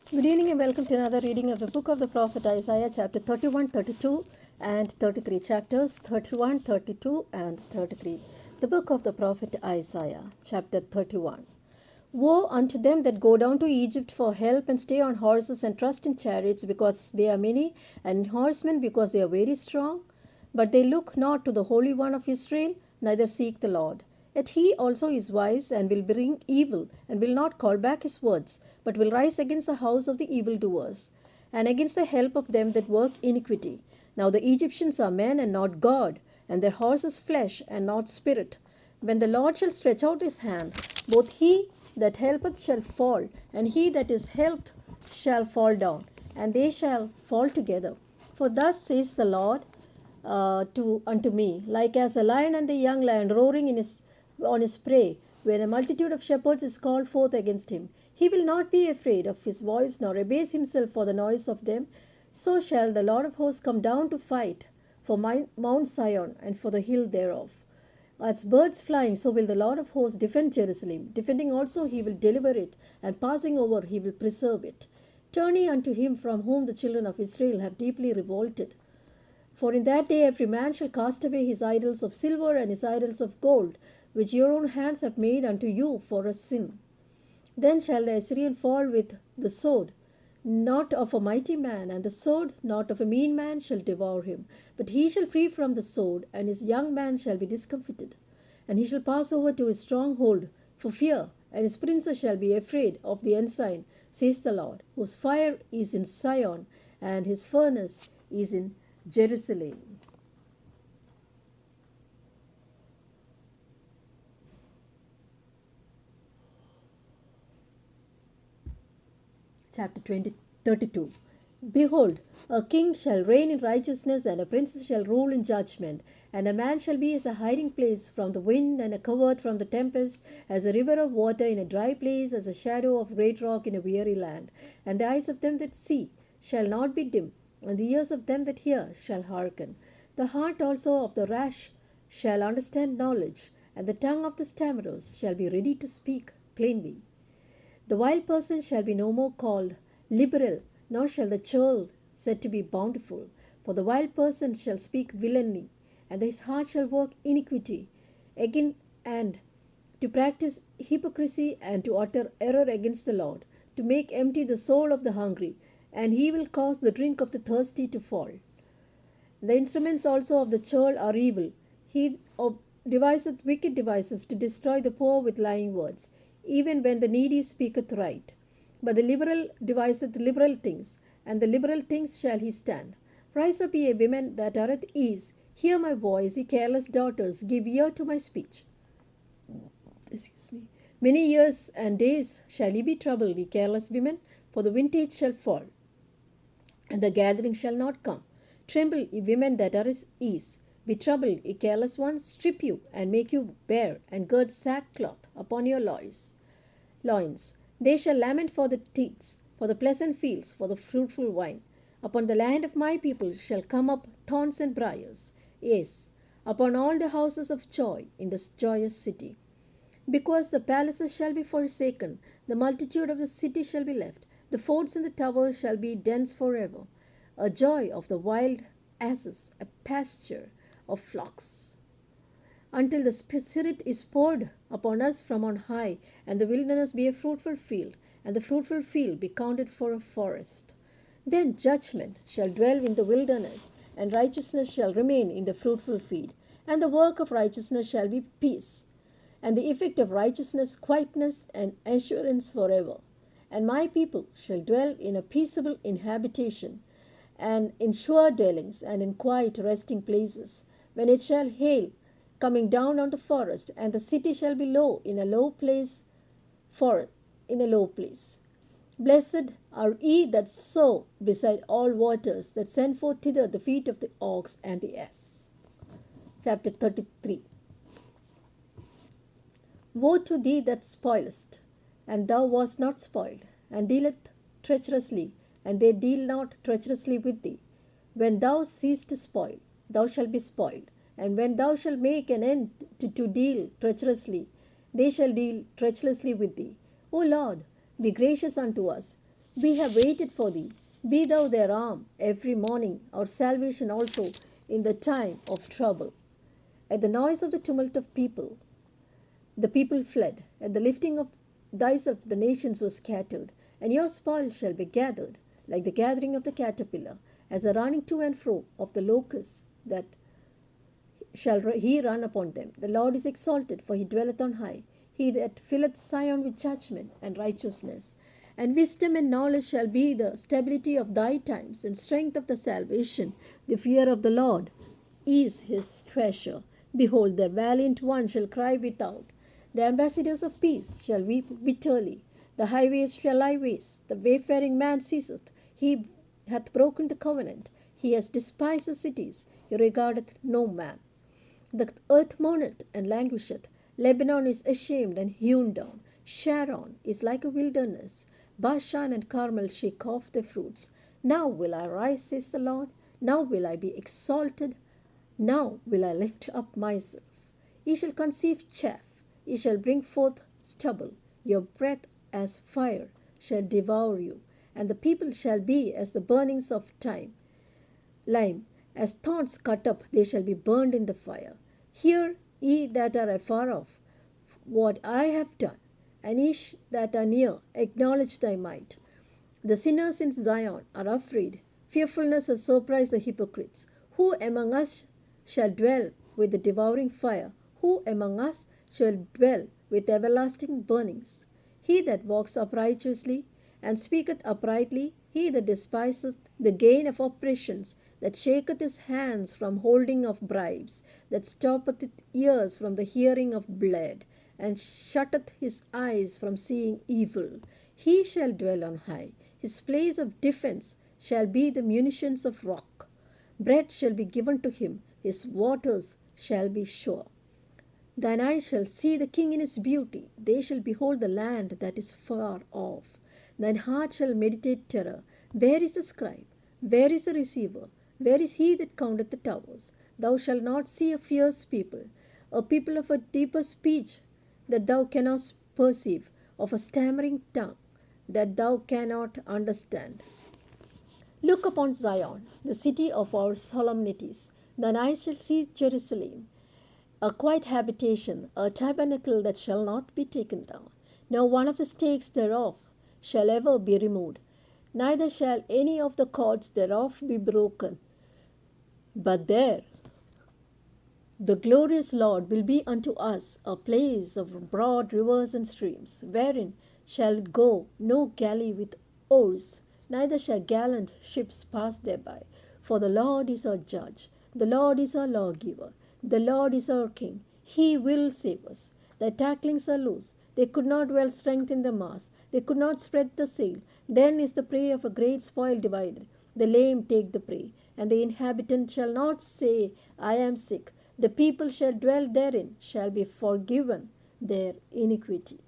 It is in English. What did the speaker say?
Good evening and welcome to another reading of the book of the prophet Isaiah, chapter 31, 32, and 33. Chapters 31, 32, and 33. The book of the prophet Isaiah, chapter 31. Woe unto them that go down to Egypt for help and stay on horses and trust in chariots because they are many, and in horsemen because they are very strong. But they look not to the Holy One of Israel, neither seek the Lord. Yet he also is wise and will bring evil, and will not call back his words, but will rise against the house of the evildoers, and against the help of them that work iniquity. Now the Egyptians are men and not God, and their horse is flesh and not spirit. When the Lord shall stretch out his hand, both he that helpeth shall fall, and he that is helped shall fall down, and they shall fall together. For thus says the Lord unto me, like as a lion and the young lion roaring on his prey, when a multitude of shepherds is called forth against him. He will not be afraid of his voice, nor abase himself for the noise of them. So shall the Lord of hosts come down to fight for Mount Zion and for the hill thereof. As birds flying, so will the Lord of hosts defend Jerusalem. Defending also, he will deliver it, and passing over, he will preserve it. Turn ye unto him from whom the children of Israel have deeply revolted. For in that day every man shall cast away his idols of silver and his idols of gold, which your own hands have made unto you for a sin. Then shall the Assyrian fall with the sword, not of a mighty man, and the sword not of a mean man shall devour him. But he shall flee from the sword, and his young man shall be discomfited. And he shall pass over to his stronghold for fear, and his princes shall be afraid of the ensign, says the Lord, whose fire is in Zion, and his furnace is in Jerusalem. Chapter 32. Behold, a king shall reign in righteousness, and a prince shall rule in judgment. And a man shall be as a hiding place from the wind, and a covert from the tempest, as a river of water in a dry place, as a shadow of great rock in a weary land. And the eyes of them that see shall not be dim, and the ears of them that hear shall hearken. The heart also of the rash shall understand knowledge, and the tongue of the stammerers shall be ready to speak plainly. The vile person shall be no more called liberal, nor shall the churl said to be bountiful. For the vile person shall speak villainy, and his heart shall work iniquity, again and to practice hypocrisy and to utter error against the Lord, to make empty the soul of the hungry, and he will cause the drink of the thirsty to fall. The instruments also of the churl are evil. He deviseth wicked devices to destroy the poor with lying words, even when the needy speaketh right. But the liberal deviseth liberal things, and the liberal things shall he stand. Rise up, ye women that are at ease. Hear my voice, ye careless daughters, give ear to my speech. Excuse me. Many years and days shall ye be troubled, ye careless women, for the vintage shall fall, and the gathering shall not come. Tremble, ye women that are at ease. Be troubled, ye careless ones, strip you, and make you bare, and gird sackcloth upon your loins. They shall lament for the teats, for the pleasant fields, for the fruitful vine. Upon the land of my people shall come up thorns and briars, yes, upon all the houses of joy in this joyous city. Because the palaces shall be forsaken, the multitude of the city shall be left, the forts and the towers shall be dens forever. A joy of the wild asses, a pasture of flocks. Until the Spirit is poured upon us from on high, and the wilderness be a fruitful field, and the fruitful field be counted for a forest. Then judgment shall dwell in the wilderness, and righteousness shall remain in the fruitful field, and the work of righteousness shall be peace, and the effect of righteousness quietness and assurance forever. And my people shall dwell in a peaceable inhabitation, and in sure dwellings, and in quiet resting places, when it shall hail, coming down on the forest, and the city shall be low in a low place, for in a low place. Blessed are ye that sow beside all waters, that send forth thither the feet of the ox and the ass. Chapter 33. Woe to thee that spoilest, and thou wast not spoiled, and dealeth treacherously, and they deal not treacherously with thee. When thou cease to spoil, thou shalt be spoiled, and when thou shalt make an end to deal treacherously, they shall deal treacherously with thee. O Lord, be gracious unto us. We have waited for thee. Be thou their arm every morning, our salvation also in the time of trouble. At the noise of the tumult of people, the people fled. At the lifting of dice of the nations was scattered, and your spoil shall be gathered, like the gathering of the caterpillar, as the running to and fro of the locust, that shall he run upon them. The Lord is exalted, for he dwelleth on high. He that filleth Zion with judgment and righteousness. And wisdom and knowledge shall be the stability of thy times, and strength of the salvation. The fear of the Lord is his treasure. Behold, the valiant one shall cry without. The ambassadors of peace shall weep bitterly. The highways shall lie waste. The wayfaring man ceaseth. He hath broken the covenant. He has despised the cities. He regardeth no man. The earth mourneth and languisheth. Lebanon is ashamed and hewn down. Sharon is like a wilderness. Bashan and Carmel shake off their fruits. Now will I rise, says the Lord. Now will I be exalted. Now will I lift up myself. Ye shall conceive chaff. Ye shall bring forth stubble. Your breath as fire shall devour you. And the people shall be as the burnings of lime. As thorns cut up, they shall be burned in the fire. Hear, ye that are afar off, what I have done, and ye that are near, acknowledge thy might. The sinners in Zion are afraid. Fearfulness has surprised the hypocrites. Who among us shall dwell with the devouring fire? Who among us shall dwell with everlasting burnings? He that walks uprighteously and speaketh uprightly, he that despiseth the gain of oppressions, that shaketh his hands from holding of bribes, that stoppeth his ears from the hearing of blood, and shutteth his eyes from seeing evil. He shall dwell on high. His place of defense shall be the munitions of rock. Bread shall be given to him. His waters shall be sure. Thine eyes shall see the king in his beauty. They shall behold the land that is far off. Thine heart shall meditate terror. Where is the scribe? Where is the receiver? Where is he that counteth the towers? Thou shalt not see a fierce people, a people of a deeper speech that thou cannot perceive, of a stammering tongue that thou cannot understand. Look upon Zion, the city of our solemnities. Thine eyes shall see Jerusalem, a quiet habitation, a tabernacle that shall not be taken down. No one of the stakes thereof shall ever be removed, neither shall any of the cords thereof be broken. But there the glorious Lord will be unto us a place of broad rivers and streams, wherein shall go no galley with oars, neither shall gallant ships pass thereby. For the Lord is our judge, the Lord is our lawgiver, the Lord is our king. He will save us. The tacklings are loose. They could not well strengthen the mast. They could not spread the sail. Then is the prey of a great spoil divided. The lame take the prey, and the inhabitant shall not say, I am sick. The people shall dwell therein, shall be forgiven their iniquity.